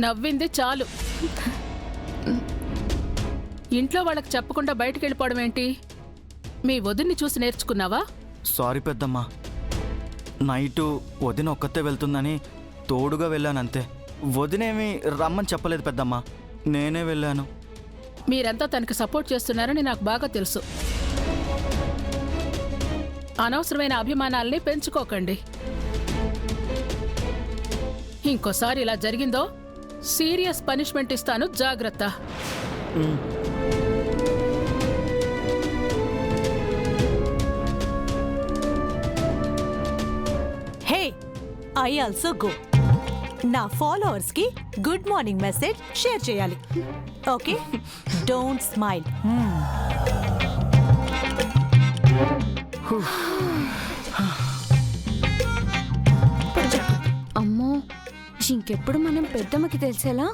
నవ్వింది చాలు. ఇంట్లో వాళ్ళకి చెప్పకుండా బయటికి వెళ్ళిపోవడం ఏంటి? మీ వదిన్ని చూసి నేర్చుకున్నావా? సారీ పెద్దమ్మా, నైటు వదిన ఒక్కతే వెళ్తుందని తోడుగా వెళ్ళానంతే. వదినేమి రమ్మని చెప్పలేదు పెద్దమ్మా, నేనే వెళ్ళాను. మీరంతా తనకి సపోర్ట్ చేస్తున్నారని నాకు బాగా తెలుసు. అనవసరమైన అభిమానాల్ని పెంచుకోకండి. ఇంకోసారి ఇలా జరిగిందో సీరియస్ పనిష్మెంట్ ఇస్తాను, జాగ్రత్త. హే, ఐ ఆల్సో గో. నా ఫాలోవర్స్ కి గుడ్ మార్నింగ్ మెసేజ్ షేర్ చేయాలి. Okay, don't smile. అమ్మో, ఇంకెప్పుడు మనం పెద్దమ్మకి తెలిసేలా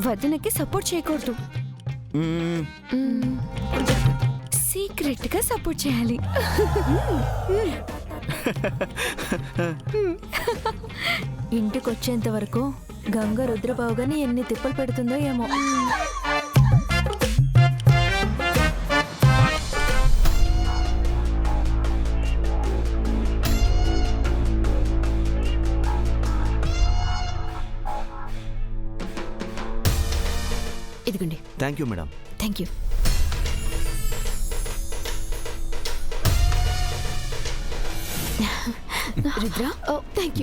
వదినకి సపోర్ట్ చేయకూడదు. సీక్రెట్ గా సపోర్ట్ చేయాలి. ఇంటికి వచ్చేంత వరకు గంగ రుద్రబావుగాని ఎన్ని తిప్పలు పెడుతుందో ఏమో. ఇదిగోండి. Thank you madam. Thank you. Rudra, thank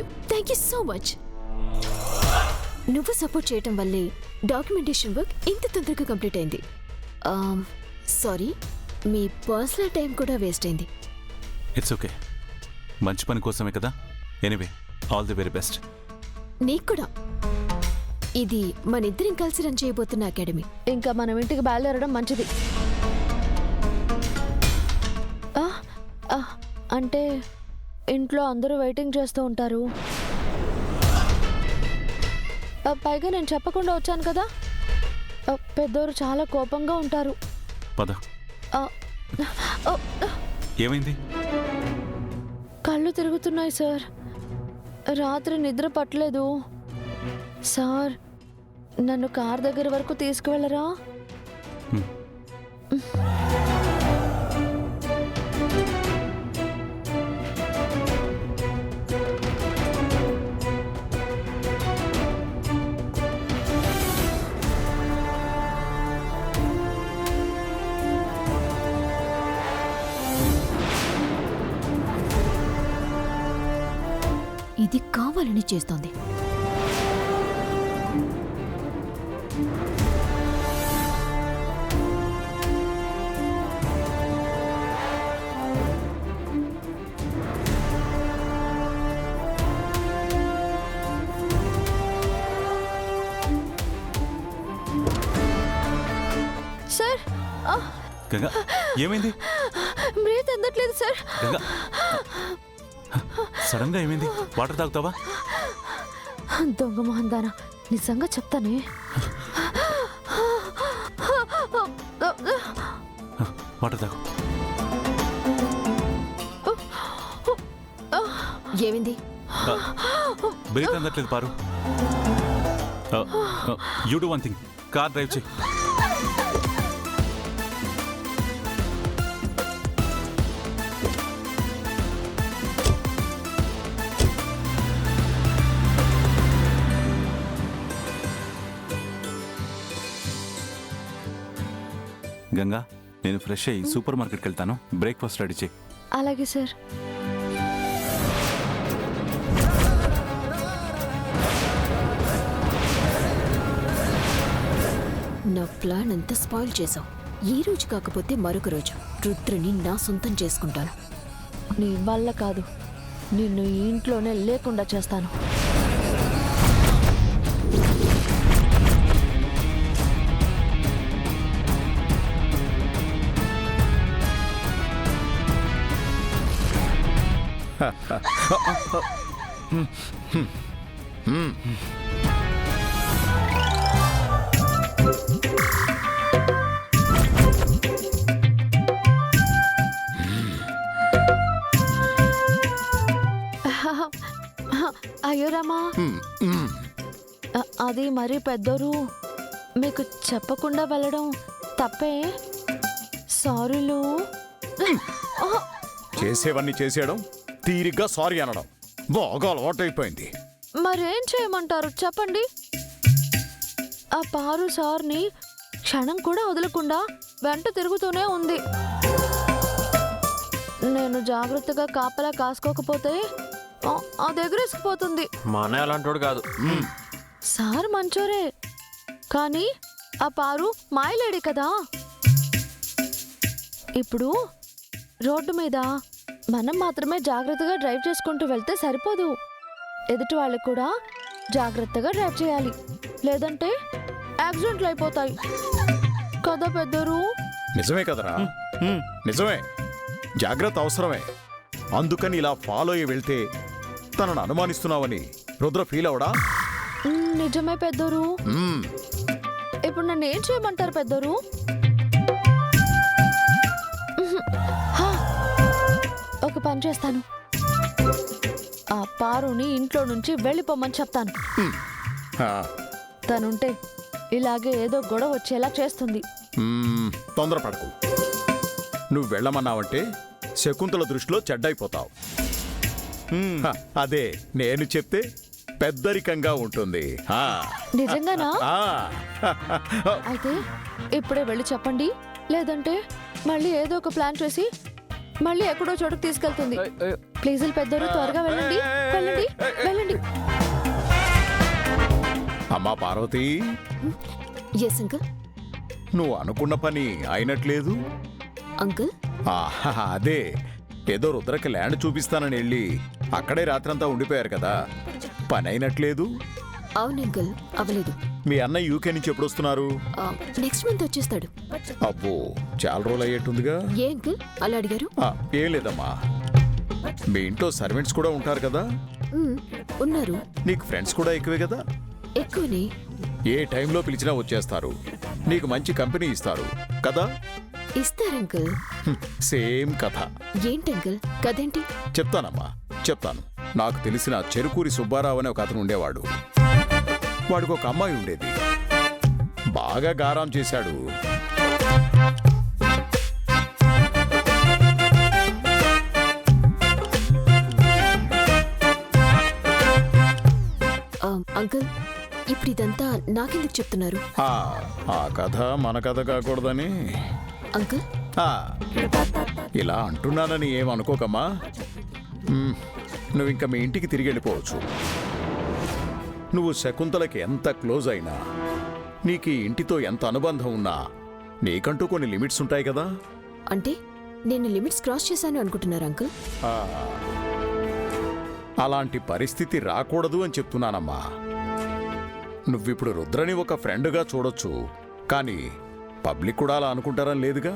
you so much. నువ్వు సపోర్ట్ చేయటం వల్లే డాక్యుమెంటేషన్ వర్క్ ఇంత తొందరగా కంప్లీట్ అయింది. సారీ, మీ పర్సనల్ టైం కూడా వేస్ట్ అయింది. ఇట్స్ ఓకే, మంచి పని కోసమే కదా. Anyway, all the very best. నీకు కూడా. ఇది మన ఇద్దరం కలిసి రన్ చేయబోతున్న అకాడమీ. ఇంకా మనం ఇంటికి బయలుదేరడం మంచిది. అంటే ఇంట్లో అందరూ వెయిటింగ్ చేస్తూ ఉంటారు. పైగా నేను చెప్పకుండా వచ్చాను కదా, పెద్దోరు చాలా కోపంగా ఉంటారు. పద. ఏమైంది? కళ్ళు తిరుగుతున్నాయి సార్. రాత్రి నిద్ర పట్టలేదు సార్. నన్ను కార్ దగ్గర వరకు తీసుకువెళ్ళరా? ఇది కావాలని చేస్తోంది. సార్, గంగా, ఏమైంది? బ్రీత్ అందట్లేదు సార్. గంగా, సడన్ గా ఏమైంది? వాటర్ తాగుతావా? దొంగ మొహందానా, నిజంగా చెప్తానే. వాటర్ తాగు. ఏమైంది? బ్రీత్ అందట్లేదు Paru. You do one thing, car drive చేయి. గంగా, నేను ఫ్రెష్ అయ్యి సూపర్ మార్కెట్కి వెళ్తాను. బ్రేక్ఫాస్ట్ రెడీ చేయి. అలాగే సార్. నా ప్లాన్ అంతా స్పాయిల్ చేసావు. ఈ రోజు కాకపోతే మరొక రోజు రుద్రని నా సొంతం చేసుకుంటాను. నీ వల్ల కాదు, నిన్ను ఈ ఇంట్లోనే లేకుండా చేస్తాను. అయ్యో రామా, అది మరీ పెద్దరు మీకు చెప్పకుండా వెళ్ళడం తప్పే. సారీలు. చేసేవన్నీ చేసేయడం, తీరిగ్గా సారీ అనడం బాగా అలవాటైపోయింది. మరేం చేయమంటారు చెప్పండి. ఆ పారు సార్ని క్షణం కూడా వదలకుండా వెంట తిరుగుతూనే ఉంది. నేను జాగ్రత్తగా కాపలా కాసుకోకపోతే అది ఎగరేసుకుపోతుంది. మా అన్నయ్య అలాంటోడు కాదు. సార్ మంచోరే, కానీ ఆ పారు మాయలేడి కదా. ఇప్పుడు రోడ్డు మీద మనం మాత్రమే జాగ్రత్తగా డ్రైవ్ చేసుకుంటూ వెళ్తే సరిపోదు. ఎదుటి వాళ్ళకి కూడా జాగ్రత్తగా డ్రైవ్ చేయాలి, లేదంటే యాక్సిడెంట్లు అయిపోతాయి కదా పెద్దరు. నిజమే కదరా, నిజమే. జాగ్రత్త అవసరమే. అందుకని ఇలా ఫాలో అయ్యి వెళ్తే తనను అనుమానిస్తున్నావని రుద్ర ఫీల్ అవడా? నిజమే పెద్దరు. మ్మ్. ఇప్పుడు నన్ను ఏం చేయమంటారు పెద్దరు? హా, ఒక పని చేస్తాను. ఆ పారుని ఇంట్లో నుంచి వెళ్ళిపోమని చెప్తాను. ఆ, తనుంటే ఇలాగే ఏదో గొడవ వచ్చేలా చేస్తుంది. తొందరపడకు. నువ్వు వెళ్ళమన్నావంటే శకుంతల దృష్టిలో చెడ్డైపోతావు. హ, అదే నేను చెప్తే పెద్దరికంగా ఉంటుంది. ఆ. నిజంగానా? ఆ. అయితే ఇప్పుడే వెళ్ళి చెప్పండి, లేదంటే మళ్ళీ ఏదో ఒక ప్లాన్ చేసి మళ్ళీ ఎక్కడో చోటుకు తీసుకెళ్తుంది. ప్లీజ్ పెద్దరు, త్వరగా వెళ్ళండి, వెళ్ళండి, వెళ్ళండి. అమ్మా పార్వతి, ఎస్ అంకుల్. నువ్వు అనుకున్న పని అయినట్లేదు. అంకుల్, అదే ఏదో రుద్రకి ల్యాండ్ చూపిస్తానని వెళ్ళి అక్కడే రాత్రంతా ఉండిపోయారు కదా, పని అయినట్లేదు. అవును అంకుల్, అవ్వలేదు. మీ అన్నయ్య యూకే నుంచి ఎప్పుడు వస్తున్నారు? నెక్స్ట్ మంత్ వచ్చేస్తాడు. అబ్బో, చాలా రోజులు అయ్యేట్టుందిగా. ఏ అంకుల్ అలా అడిగారు? ఏం లేదమ్మా, మీ ఇంట్లో సర్వెంట్స్ కూడా ఉంటారు కదా. ఉన్నారు. నీకు ఫ్రెండ్స్ కూడా ఎక్కువే కదా. ఎక్కువనే. ఏ టైంలో పిలిచినా వచ్చేస్తారు, నీకు మంచి కంపెనీ ఇస్తారు కదా. ఇస్తారు అంకుల్. సేమ్ కథ. ఏంటి అంకుల్ కదేంటి? చెప్తానమ్మా, చెప్తాను. నాకు తెలిసిన చెరుకూరి సుబ్బారావు అనే ఒక అతను ఉండేవాడు. వాడికి ఒక అమ్మాయి ఉండేది, బాగా గారాం చేశాడు. అంకుల్, ఇప్పుడు ఇదంతా నాకెందుకు చెప్తున్నారు? ఆ కథ మన కథ కాకూడదని. అంకుల్, ఇలా అంటున్నానని ఏమనుకోకమ్మా. నువ్వు ఇంకా మీ ఇంటికి తిరిగి వెళ్ళిపోవచ్చు. నువ్వు శకుంతలకి ఎంత క్లోజ్ అయినా, నీకు ఈ ఇంటితో ఎంత అనుబంధం ఉన్నా, నీకంటూ కొన్ని లిమిట్స్ ఉంటాయి కదా. అంటే నేను లిమిట్స్ క్రాస్ చేశాను అనుకుంటున్నారు అంకుల్? అలాంటి పరిస్థితి రాకూడదు అని చెప్తున్నానమ్మా. నువ్విప్పుడు రుద్రని ఒక ఫ్రెండ్గా చూడొచ్చు, కానీ పబ్లిక్ కూడా అలా అనుకుంటారని లేదుగా.